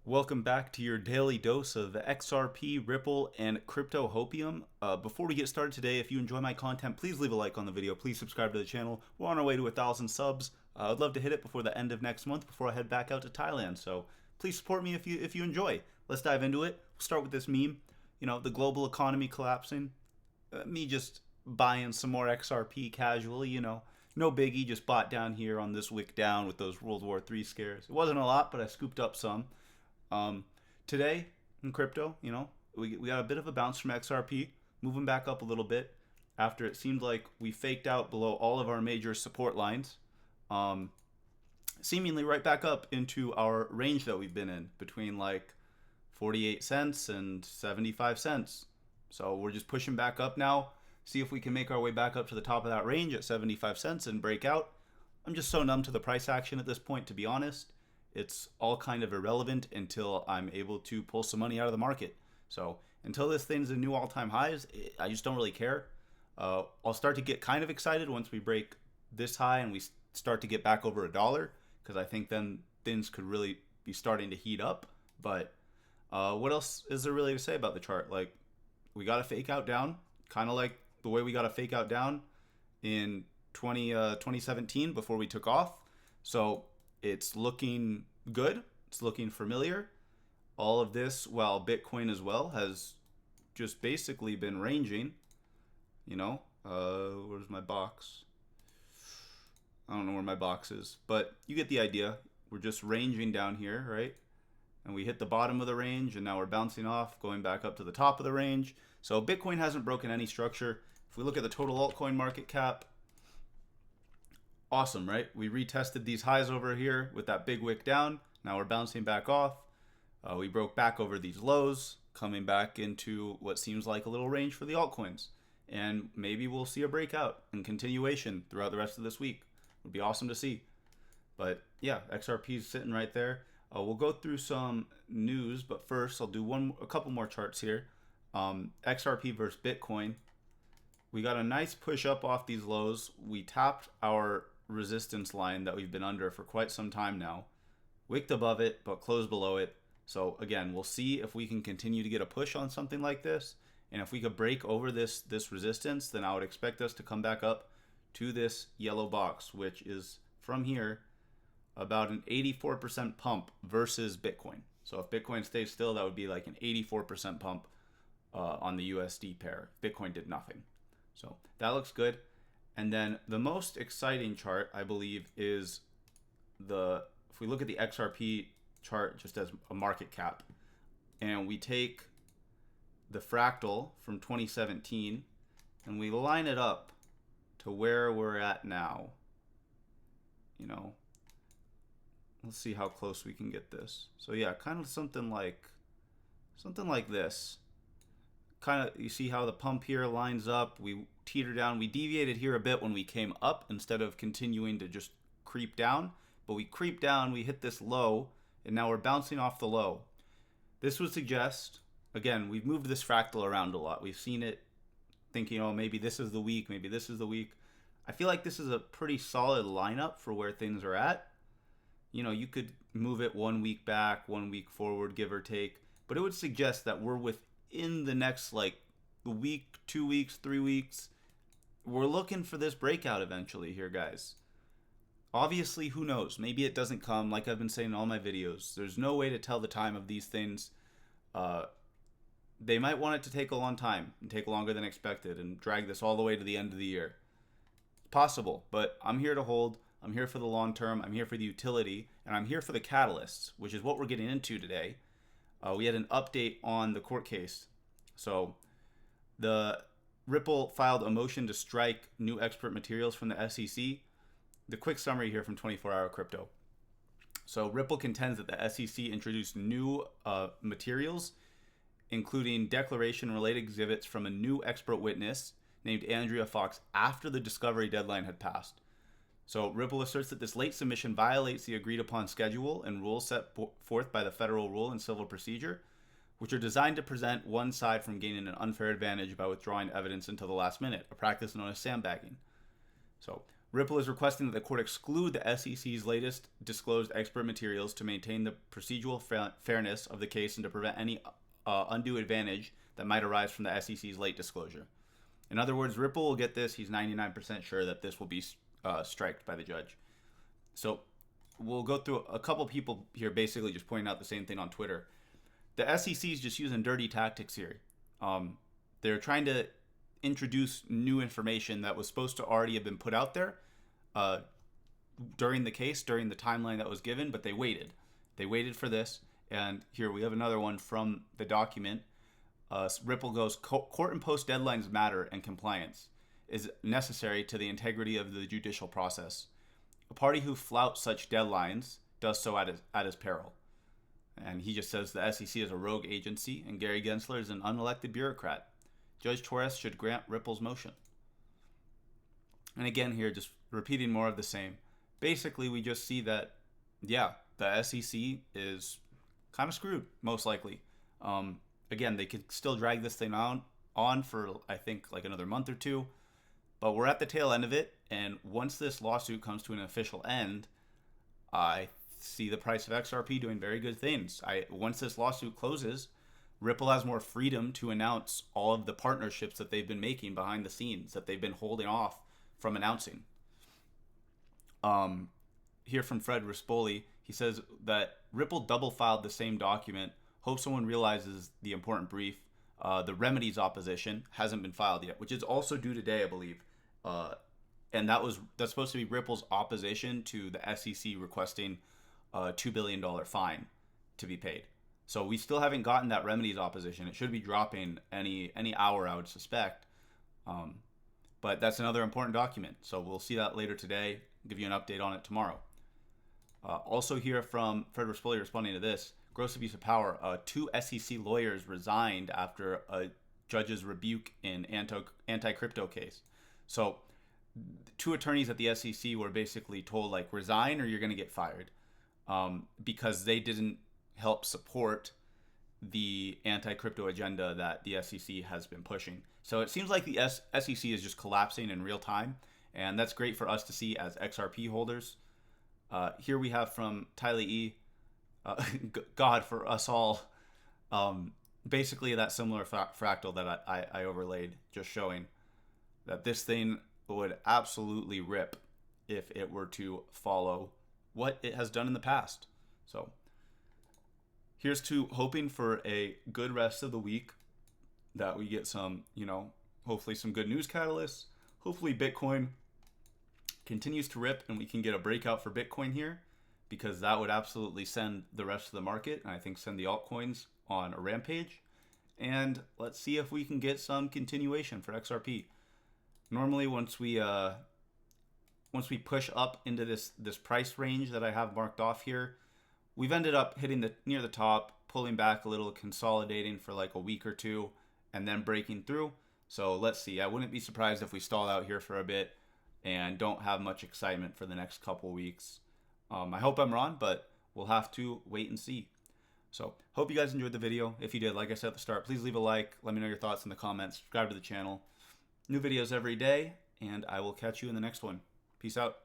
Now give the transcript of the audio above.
Welcome back to your daily dose of XRP, Ripple, and crypto hopium. Before we get started today, if you enjoy my content, please leave a like on the video. Please subscribe to the channel. We're on our way to 1,000 subs. I'd love to hit it before the end of next month before I head back out to Thailand. So please support me if you enjoy. Let's dive into it. We'll start with this meme. You know, the global economy collapsing. Me just buying some more XRP casually. No biggie. Just bought down here on this wick down with those World War III scares. It wasn't a lot, but I scooped up some. Um, Today in crypto, we got a bit of a bounce from XRP, moving back up a little bit after it seemed like we faked out below all of our major support lines, um, seemingly right back up into our range that we've been in between like 48 cents and 75 cents. So we're just pushing back up now. See if we can make our way back up to the top of that range at 75 cents and break out. I'm just so numb to the price action at this point, to be honest. It's all kind of irrelevant until I'm able to pull some money out of the market. So until this thing's a new all-time highs, I just don't really care. I'll start to get kind of excited once we break this high and we start to get back over $1, because I think then things could really be starting to heat up. But what else is there really to say about the chart? Like, we got a fake out down, kind of like the way we got a fake out down in 2017 before we took off. So it's looking good. It's looking familiar. All of this, while Bitcoin as well has just basically been ranging. Where's my box? I don't know where my box is, but you get the idea. We're just ranging down here, right? And we hit the bottom of the range, and now we're bouncing off, going back up to the top of the range. So Bitcoin hasn't broken any structure. If we look at the total altcoin market cap, awesome, right? We retested these highs over here with that big wick down. Now we're bouncing back off. We broke back over these lows, coming back into what seems like a little range for the altcoins. And maybe we'll see a breakout and continuation throughout the rest of this week. It would be awesome to see. But yeah, XRP is sitting right there. We'll go through some news, but first I'll do a couple more charts here. XRP versus Bitcoin. We got a nice push up off these lows. We tapped our resistance line that we've been under for quite some time now. Wicked above it, but closed below it. So again, we'll see if we can continue to get a push on something like this. And if we could break over this resistance, then I would expect us to come back up to this yellow box, which is from here about an 84% pump versus Bitcoin. So if Bitcoin stays still, that would be like an 84% pump on the USD pair. Bitcoin did nothing. So that looks good. And then the most exciting chart, I believe, is if we look at the XRP chart just as a market cap, and we take the fractal from 2017 and we line it up to where we're at now. Let's see how close we can get this. So yeah, kind of something like this. Kind of, you see how the pump here lines up. We teeter down. We deviated here a bit when we came up instead of continuing to just creep down. But we creep down, we hit this low, and now we're bouncing off the low. This would suggest, again, we've moved this fractal around a lot. We've seen it thinking, oh, maybe this is the week, maybe this is the week. I feel like this is a pretty solid lineup for where things are at. You could move it 1 week back, 1 week forward, give or take. But it would suggest that we're within the next, like, week, 2 weeks, 3 weeks. We're looking for this breakout eventually here, guys. Obviously, who knows? Maybe it doesn't come, like I've been saying in all my videos. There's no way to tell the time of these things. They might want it to take a long time and take longer than expected and drag this all the way to the end of the year. Possible, but I'm here to hold. I'm here for the long term. I'm here for the utility, and I'm here for the catalysts, which is what we're getting into today. We had an update on the court case. So the Ripple filed a motion to strike new expert materials from the SEC. The quick summary here from 24-hour crypto. So Ripple contends that the SEC introduced new materials, including declaration-related exhibits from a new expert witness named Andrea Fox after the discovery deadline had passed. So Ripple asserts that this late submission violates the agreed-upon schedule and rules set forth by the Federal Rule and Civil Procedure, which are designed to prevent one side from gaining an unfair advantage by withdrawing evidence until the last minute, a practice known as sandbagging. So Ripple is requesting that the court exclude the SEC's latest disclosed expert materials to maintain the procedural fairness of the case and to prevent any undue advantage that might arise from the SEC's late disclosure. In other words, Ripple will get this. He's 99% sure that this will be striked by the judge. So we'll go through a couple people here basically just pointing out the same thing on Twitter. The SEC is just using dirty tactics here. They're trying to introduce new information that was supposed to already have been put out there during the case, during the timeline that was given, but they waited. They waited for this. And here we have another one from the document. Ripple goes, court imposed deadlines matter and compliance is necessary to the integrity of the judicial process. A party who flouts such deadlines does so at his peril. And he just says the SEC is a rogue agency and Gary Gensler is an unelected bureaucrat. Judge Torres should grant Ripple's motion. And again here, just repeating more of the same. Basically, we just see that, yeah, the SEC is kind of screwed, most likely. Again, they could still drag this thing on for, I think, like another month or two. But we're at the tail end of it. And once this lawsuit comes to an official end, I see the price of XRP doing very good things. Once this lawsuit closes, Ripple has more freedom to announce all of the partnerships that they've been making behind the scenes, that they've been holding off from announcing. Here from Fred Rispoli, he says that Ripple double filed the same document. Hope someone realizes the important brief. The remedies opposition hasn't been filed yet, which is also due today, I believe. And that's supposed to be Ripple's opposition to the SEC requesting a $2 billion fine to be paid. So we still haven't gotten that remedies opposition. It should be dropping any hour, I would suspect. But that's another important document. So we'll see that later today. Give you an update on it tomorrow. Also here from Fred Rispoli responding to this. Gross abuse of power. 2 SEC lawyers resigned after a judge's rebuke in anti-crypto case. So 2 attorneys at the SEC were basically told, like, resign or you're going to get fired, because they didn't help support the anti-crypto agenda that the SEC has been pushing. So it seems like the SEC is just collapsing in real time, and that's great for us to see as XRP holders. Here we have from Tyler E. God for us all. Basically that similar fractal that I overlaid, just showing that this thing would absolutely rip if it were to follow what it has done in the past. So here's to hoping for a good rest of the week, that we get some, hopefully some good news catalysts. Hopefully Bitcoin continues to rip and we can get a breakout for Bitcoin here, because that would absolutely send the rest of the market, and I think send the altcoins on a rampage. And let's see if we can get some continuation for XRP. Normally once we push up into this price range that I have marked off here, we've ended up hitting near the top, pulling back a little, consolidating for like a week or two, and then breaking through. So let's see. I wouldn't be surprised if we stall out here for a bit and don't have much excitement for the next couple weeks. I hope I'm wrong, but we'll have to wait and see. So hope you guys enjoyed the video. If you did, like I said at the start, please leave a like. Let me know your thoughts in the comments. Subscribe to the channel. New videos every day, and I will catch you in the next one. Peace out.